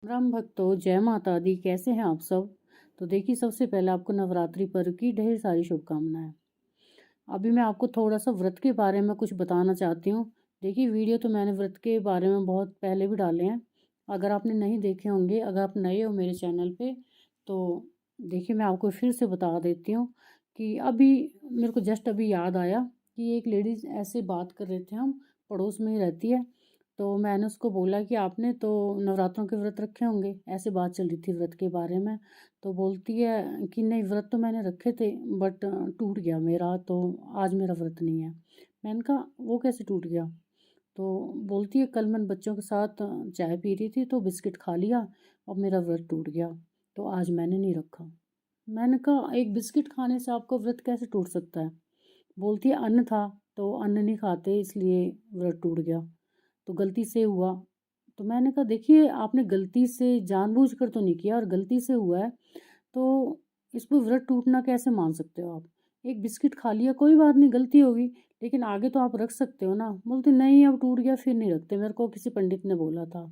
राम भक्तों, जय माता दी। कैसे हैं आप सब? तो देखिए, सबसे पहले आपको नवरात्रि पर्व की ढेर सारी शुभकामनाएं। अभी मैं आपको थोड़ा सा व्रत के बारे में कुछ बताना चाहती हूँ। देखिए, वीडियो तो मैंने व्रत के बारे में बहुत पहले भी डाले हैं। अगर आपने नहीं देखे होंगे, अगर आप नए हो मेरे चैनल पे, तो देखिए मैं आपको फिर से बता देती हूँ कि अभी मेरे को जस्ट अभी याद आया कि एक लेडीज़ ऐसे बात कर रहे थे, हम पड़ोस में ही रहती है। तो मैंने उसको बोला कि आपने तो नवरात्रों के व्रत रखे होंगे, ऐसे बात चल रही थी व्रत के बारे में। तो बोलती है कि नहीं, व्रत तो मैंने रखे थे बट टूट गया मेरा, तो आज मेरा व्रत नहीं है। मैंने कहा वो कैसे टूट गया? तो बोलती है कल मैंने बच्चों के साथ चाय पी रही थी तो बिस्किट खा लिया और मेरा व्रत टूट गया, तो आज मैंने नहीं रखा। मैंने कहा एक बिस्किट खाने से आपका व्रत कैसे टूट सकता है? बोलती है अन्न था, तो अन्न नहीं खाते इसलिए व्रत टूट गया, तो गलती से हुआ। तो मैंने कहा देखिए, आपने गलती से जानबूझकर तो नहीं किया, और गलती से हुआ है तो इस पे व्रत टूटना कैसे मान सकते हो आप? एक बिस्किट खा लिया, कोई बात नहीं, गलती होगी, लेकिन आगे तो आप रख सकते हो ना। बोलते नहीं, अब टूट गया फिर नहीं रखते, मेरे को किसी पंडित ने बोला था।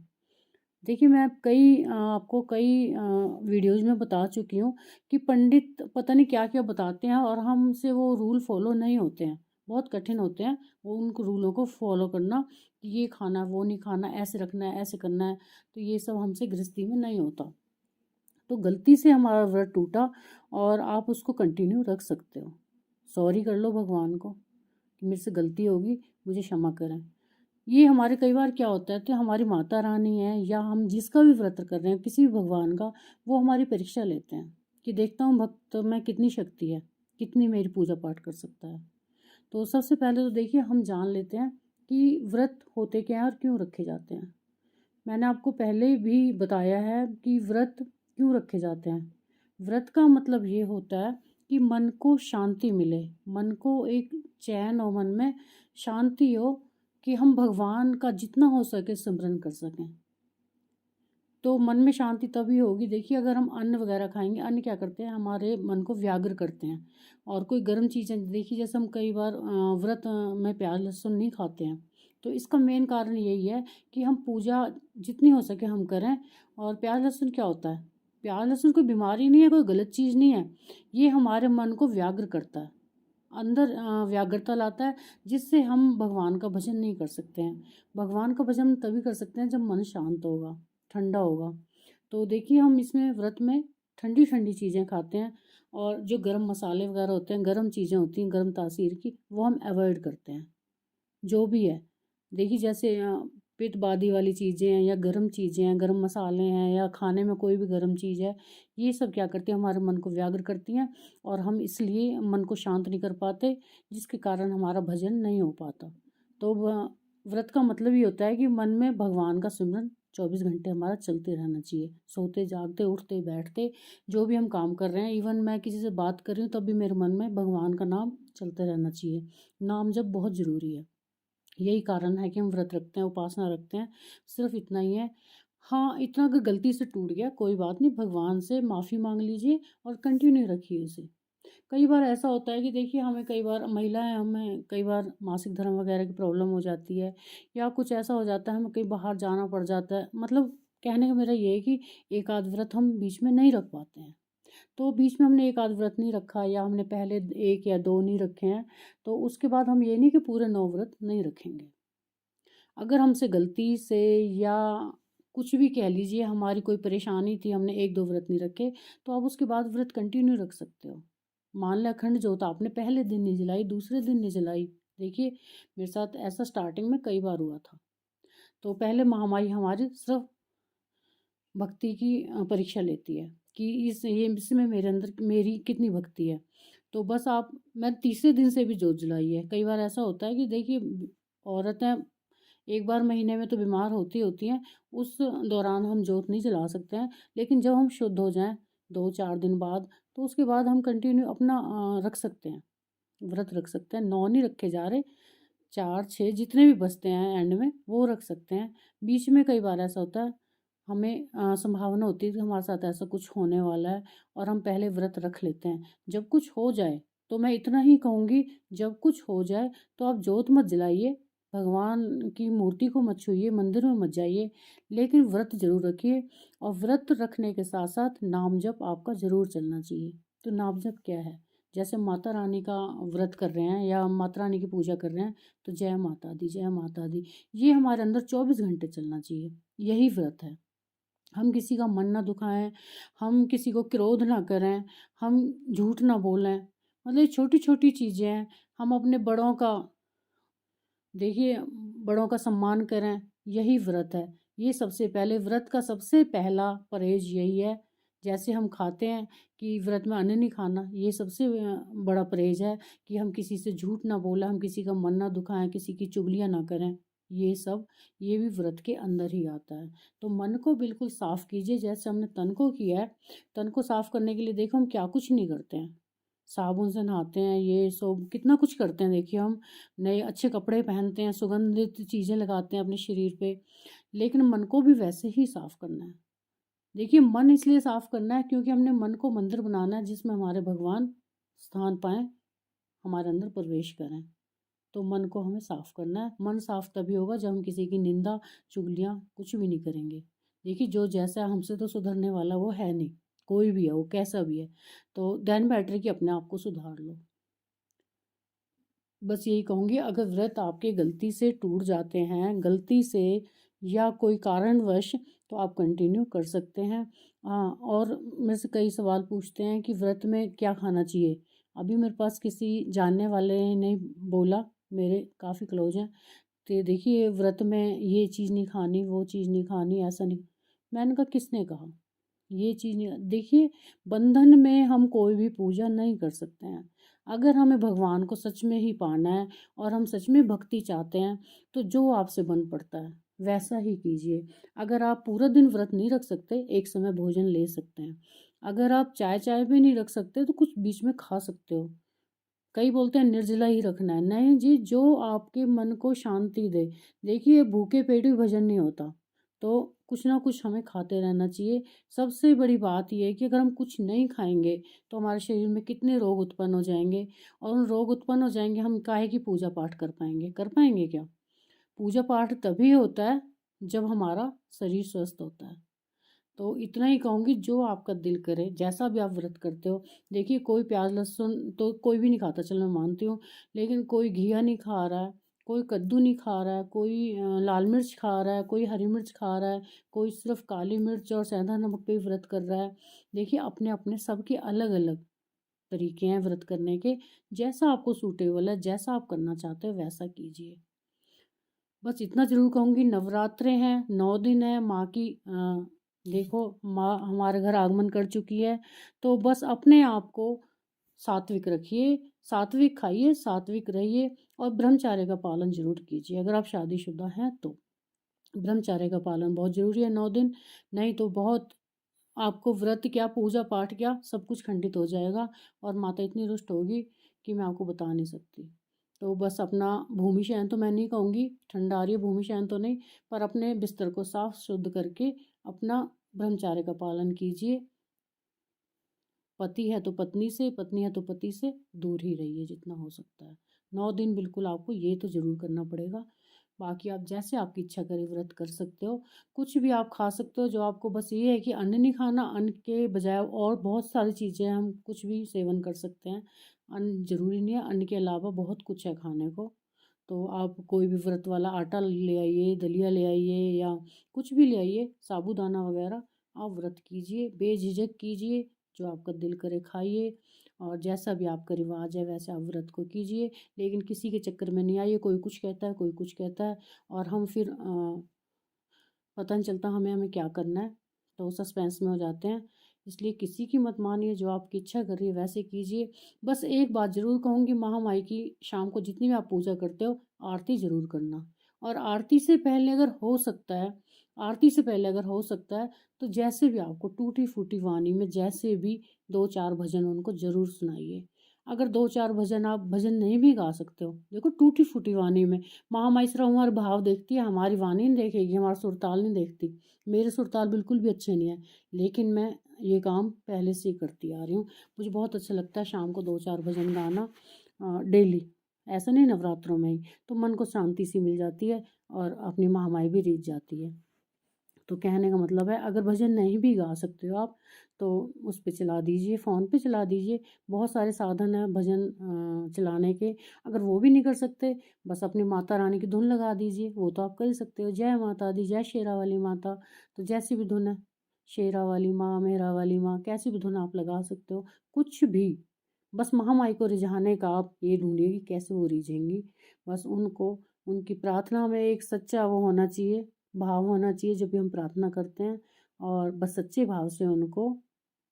देखिए, मैं आपको कई वीडियोज़ में बता चुकी हूँ कि पंडित पता नहीं क्या-क्या बताते हैं और हमसे वो रूल फ़ॉलो नहीं होते हैं। बहुत कठिन होते हैं वो उन रूलों को फ़ॉलो करना कि ये खाना, वो नहीं खाना, ऐसे रखना है, ऐसे करना है। तो ये सब हमसे गृहस्थी में नहीं होता। तो गलती से हमारा व्रत टूटा और आप उसको कंटिन्यू रख सकते हो। सॉरी कर लो भगवान को कि मेरे से गलती होगी, मुझे क्षमा करें। ये हमारे कई बार क्या होता है कि हमारी माता रानी है या हम जिसका भी व्रत कर रहे हैं किसी भी भगवान का, वो हमारी परीक्षा लेते हैं कि देखता हूँ भक्त में कितनी शक्ति है, कितनी मेरी पूजा पाठ कर सकता है। तो सबसे पहले तो देखिए हम जान लेते हैं कि व्रत होते क्या हैं और क्यों रखे जाते हैं। मैंने आपको पहले भी बताया है कि व्रत क्यों रखे जाते हैं। व्रत का मतलब ये होता है कि मन को शांति मिले, मन को एक चैन हो, मन में शांति हो, कि हम भगवान का जितना हो सके सिमरन कर सकें। तो मन में शांति तभी होगी। देखिए, अगर हम अन्न वगैरह खाएंगे, अन्न क्या करते हैं, हमारे मन को व्याग्र करते हैं। और कोई गर्म चीज़ें, देखिए जैसे हम कई बार व्रत में प्याज लहसुन नहीं खाते हैं, तो इसका मेन कारण यही है कि हम पूजा जितनी हो सके हम करें। और प्याज लहसुन क्या होता है? प्याज लहसुन कोई बीमारी नहीं है, कोई गलत चीज़ नहीं है। ये हमारे मन को व्याग्र करता है, अंदर व्याग्रता लाता है, जिससे हम भगवान का भजन नहीं कर सकते हैं। भगवान का भजन तभी कर सकते हैं जब मन शांत होगा, ठंडा होगा। तो देखिए, हम इसमें व्रत में ठंडी ठंडी चीज़ें खाते हैं, और जो गरम मसाले वगैरह होते हैं, गरम चीज़ें होती हैं गरम तासीर की, वो हम अवॉइड करते हैं। जो भी है, देखिए जैसे पित्तबादी वाली चीज़ें हैं या गरम चीज़ें हैं, गरम मसाले हैं या खाने में कोई भी गरम चीज़ है, ये सब क्या करती हैं, हमारे मन को व्याग्र करती हैं, और हम इसलिए मन को शांत नहीं कर पाते, जिसके कारण हमारा भजन नहीं हो पाता। तो व्रत का मतलब ये होता है कि मन में भगवान का सिमरन 24 घंटे हमारा चलते रहना चाहिए। सोते जागते उठते बैठते जो भी हम काम कर रहे हैं, इवन मैं किसी से बात कर रही हूँ तब भी मेरे मन में भगवान का नाम चलते रहना चाहिए। नाम जप बहुत ज़रूरी है। यही कारण है कि हम व्रत रखते हैं, उपासना रखते हैं, सिर्फ इतना ही है। हाँ, इतना अगर गलती से टूट गया कोई बात नहीं, भगवान से माफ़ी मांग लीजिए और कंटिन्यू रखिए उसे। कई बार ऐसा होता है कि देखिए, हमें कई बार महिलाएं, हमें कई बार मासिक धर्म वगैरह की प्रॉब्लम हो जाती है, या कुछ ऐसा हो जाता है, हमें कहीं बाहर जाना पड़ जाता है। मतलब कहने का मेरा ये है कि एक आध व्रत हम बीच में नहीं रख पाते हैं। तो बीच में हमने एक आध व्रत नहीं रखा, या हमने पहले 1 या 2 नहीं रखे हैं, तो उसके बाद हम ये नहीं कि पूरे 9 व्रत नहीं रखेंगे। अगर हमसे गलती से या कुछ भी कह लीजिए, हमारी कोई परेशानी थी, हमने 1-2 व्रत नहीं रखे, तो आप उसके बाद व्रत कंटिन्यू रख सकते हो। मान लें अखंड ज्योत आपने पहले दिन नहीं जलाई, दूसरे दिन नहीं जलाई। देखिए, मेरे साथ ऐसा स्टार्टिंग में कई बार हुआ था। तो पहले महामाई हमारी सिर्फ भक्ति की परीक्षा लेती है कि इसमें मेरे अंदर मेरी कितनी भक्ति है। तो बस आप मैं तीसरे दिन से भी जोत जलाई है। कई बार ऐसा होता है कि देखिए, औरतें एक बार महीने में तो बीमार होती हैं, उस दौरान हम जोत नहीं जला सकते हैं। लेकिन जब हम शुद्ध हो जाएँ 2-4 दिन बाद, तो उसके बाद हम कंटिन्यू अपना रख सकते हैं, व्रत रख सकते हैं। 9 नहीं रखे जा रहे, 4-6 जितने भी बचते हैं एंड में वो रख सकते हैं। बीच में कई बार ऐसा होता है, हमें संभावना होती है कि हमारे साथ ऐसा कुछ होने वाला है, और हम पहले व्रत रख लेते हैं। जब कुछ हो जाए, तो मैं इतना ही कहूँगी, जब कुछ हो जाए तो आप जोत मत जलाइए, भगवान की मूर्ति को मत छूइए, मंदिर में मत जाइए, लेकिन व्रत ज़रूर रखिए। और व्रत रखने के साथ साथ नाम जप आपका ज़रूर चलना चाहिए। तो नाम जप क्या है? जैसे माता रानी का व्रत कर रहे हैं या माता रानी की पूजा कर रहे हैं, तो जय माता दी, जय माता दी, ये हमारे अंदर 24 घंटे चलना चाहिए। यही व्रत है। हम किसी का मन ना दुखाएं, हम किसी को क्रोध ना करें, हम झूठ ना बोलें। मतलब ये छोटी छोटी चीज़ें हैं। हम अपने बड़ों का, देखिए, बड़ों का सम्मान करें, यही व्रत है। ये सबसे पहले व्रत का सबसे पहला परहेज यही है। जैसे हम खाते हैं कि व्रत में अन्न नहीं खाना, ये सबसे बड़ा परहेज है कि हम किसी से झूठ ना बोलें, हम किसी का मन ना दुखाएं, किसी की चुगलियाँ ना करें। ये सब, ये भी व्रत के अंदर ही आता है। तो मन को बिल्कुल साफ़ कीजिए, जैसे हमने तन को किया है। तन को साफ़ करने के लिए देखो हम क्या कुछ नहीं करते हैं। साबुन से नहाते हैं, ये सब कितना कुछ करते हैं। देखिए हम नए अच्छे कपड़े पहनते हैं, सुगंधित चीज़ें लगाते हैं अपने शरीर पे, लेकिन मन को भी वैसे ही साफ़ करना है। देखिए मन इसलिए साफ़ करना है क्योंकि हमने मन को मंदिर बनाना है जिसमें हमारे भगवान स्थान पाएँ, हमारे अंदर प्रवेश करें। तो मन को हमें साफ़ करना है। मन साफ़ तभी होगा जब हम किसी की निंदा, चुगलियाँ कुछ भी नहीं करेंगे। देखिए जो जैसा है हमसे तो सुधरने वाला वो है नहीं, कोई भी है वो कैसा भी है। तो देन बेटर कि अपने आप को सुधार लो। बस यही कहूँगी, अगर व्रत आपके गलती से टूट जाते हैं, गलती से या कोई कारणवश, तो आप कंटिन्यू कर सकते हैं। हाँ, और मेरे से कई सवाल पूछते हैं कि व्रत में क्या खाना चाहिए। अभी मेरे पास किसी जानने वाले ने बोला, मेरे काफ़ी क्लोज हैं, तो देखिए व्रत में ये चीज़ नहीं खानी, वो चीज़ नहीं खानी, ऐसा नहीं। मैंने कहा किसने कहा? ये चीज़ नहीं, देखिए बंधन में हम कोई भी पूजा नहीं कर सकते हैं। अगर हमें भगवान को सच में ही पाना है और हम सच में भक्ति चाहते हैं, तो जो आपसे बन पड़ता है वैसा ही कीजिए। अगर आप पूरा दिन व्रत नहीं रख सकते, एक समय भोजन ले सकते हैं। अगर आप चाय चाय भी नहीं रख सकते, तो कुछ बीच में खा सकते हो। कई बोलते हैं निर्जला ही रखना है, नहीं जी, जो आपके मन को शांति दे। देखिए भूखे पेट भी भजन नहीं होता, तो कुछ ना कुछ हमें खाते रहना चाहिए। सबसे बड़ी बात यह है कि अगर हम कुछ नहीं खाएंगे तो हमारे शरीर में कितने रोग उत्पन्न हो जाएंगे, और उन रोग उत्पन्न हो जाएंगे, हम काहे की पूजा पाठ कर पाएंगे? कर पाएंगे क्या? पूजा पाठ तभी होता है जब हमारा शरीर स्वस्थ होता है। तो इतना ही कहूँगी, जो आपका दिल करे, जैसा भी आप व्रत करते हो। देखिए कोई प्याज लहसुन तो कोई भी नहीं खाता, चलो मैं मानती हूँ, लेकिन कोई घिया नहीं खा रहा है, कोई कद्दू नहीं खा रहा है, कोई लाल मिर्च खा रहा है, कोई हरी मिर्च खा रहा है, कोई सिर्फ काली मिर्च और सेंधा नमक पे ही व्रत कर रहा है। देखिए अपने अपने सबके अलग अलग तरीके हैं व्रत करने के। जैसा आपको सूटेबल है, जैसा आप करना चाहते हो वैसा कीजिए। बस इतना ज़रूर कहूँगी, नवरात्रे हैं, 9 दिन है, माँ की देखो माँ हमारे घर आगमन कर चुकी है। तो बस अपने आप को सात्विक रखिए, सात्विक खाइए, सात्विक रहिए, और ब्रह्मचर्य का पालन ज़रूर कीजिए। अगर आप शादीशुदा हैं तो ब्रह्मचर्य का पालन बहुत ज़रूरी है 9 दिन, नहीं तो बहुत आपको व्रत क्या, पूजा पाठ क्या, सब कुछ खंडित हो जाएगा, और माता इतनी रुष्ट होगी कि मैं आपको बता नहीं सकती। तो बस अपना भूमि शयन तो मैं नहीं कहूँगी, ठंडा आ रही है भूमि शयन तो नहीं, पर अपने बिस्तर को साफ शुद्ध करके अपना ब्रह्मचर्य का पालन कीजिए। पति है तो पत्नी से, पत्नी है तो पति से दूर ही रहिए जितना हो सकता है। 9 दिन बिल्कुल आपको ये तो ज़रूर करना पड़ेगा। बाकी आप जैसे आपकी इच्छा करे व्रत कर सकते हो। कुछ भी आप खा सकते हो, जो आपको बस ये है कि अन्न नहीं खाना, अन्न के बजाय और बहुत सारी चीज़ें हम कुछ भी सेवन कर सकते हैं। अन्न ज़रूरी नहीं है, अन्न के अलावा बहुत कुछ है खाने को। तो आप कोई भी व्रत वाला आटा ले आइए, दलिया ले आइए, या कुछ भी ले आइए, साबूदाना वगैरह, आप व्रत कीजिए, बेझिझक कीजिए, जो आपका दिल करे खाइए, और जैसा भी आपका रिवाज है वैसे आप व्रत को कीजिए। लेकिन किसी के चक्कर में नहीं आइए, कोई कुछ कहता है, कोई कुछ कहता है, और हम फिर पता नहीं चलता हमें हमें क्या करना है, तो सस्पेंस में हो जाते हैं। इसलिए किसी की मत मानिए, जो आपकी इच्छा कर रही है वैसे कीजिए। बस एक बात ज़रूर कहूँगी, महामाई की शाम को जितनी भी आप पूजा करते हो, आरती ज़रूर करना। और आरती से पहले अगर हो सकता है, आरती से पहले अगर हो सकता है, तो जैसे भी आपको टूटी फूटी वाणी में जैसे भी 2-4 भजन उनको ज़रूर सुनाइए। अगर 2-4 भजन आप भजन नहीं भी गा सकते हो, देखो टूटी फूटी वाणी में महामाई सिर्फ हमारे भाव देखती है, हमारी वाणी नहीं देखेगी, हमारा सुरताल नहीं देखती। मेरे सुरताल बिल्कुल भी अच्छे नहीं है, लेकिन मैं ये काम पहले से ही करती आ रही हूँ। मुझे बहुत अच्छा लगता है शाम को 2-4 भजन गाना डेली। ऐसा नहीं नवरात्रों में ही, तो मन को शांति सी मिल जाती है और अपनी महामाई भी रीझ जाती है। तो कहने का मतलब है, अगर भजन नहीं भी गा सकते हो आप, तो उस पे चला दीजिए, फ़ोन पे चला दीजिए। बहुत सारे साधन हैं भजन चलाने के। अगर वो भी नहीं कर सकते, बस अपनी माता रानी की धुन लगा दीजिए, वो तो आप कर ही सकते हो। जय माता दी, जय शेरा वाली माता, तो जैसी भी धुन है, शेरा वाली माँ, मेरा वाली माँ, कैसी भी धुन आप लगा सकते हो, कुछ भी। बस महामाई को रिझाने का आप ये ढूँढिए कि कैसे वो रिझेंगी। बस उनको, उनकी प्रार्थना में एक सच्चा वो होना चाहिए, भाव होना चाहिए जब भी हम प्रार्थना करते हैं, और बस सच्चे भाव से उनको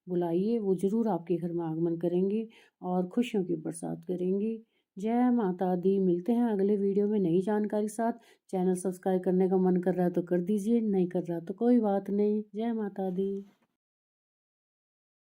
बुलाइए, वो ज़रूर आपके घर में आगमन करेंगी और खुशियों की बरसात करेंगी। जय माता दी। मिलते हैं अगले वीडियो में नई जानकारी के साथ। चैनल सब्सक्राइब करने का मन कर रहा है तो कर दीजिए, नहीं कर रहा तो कोई बात नहीं। जय माता दी।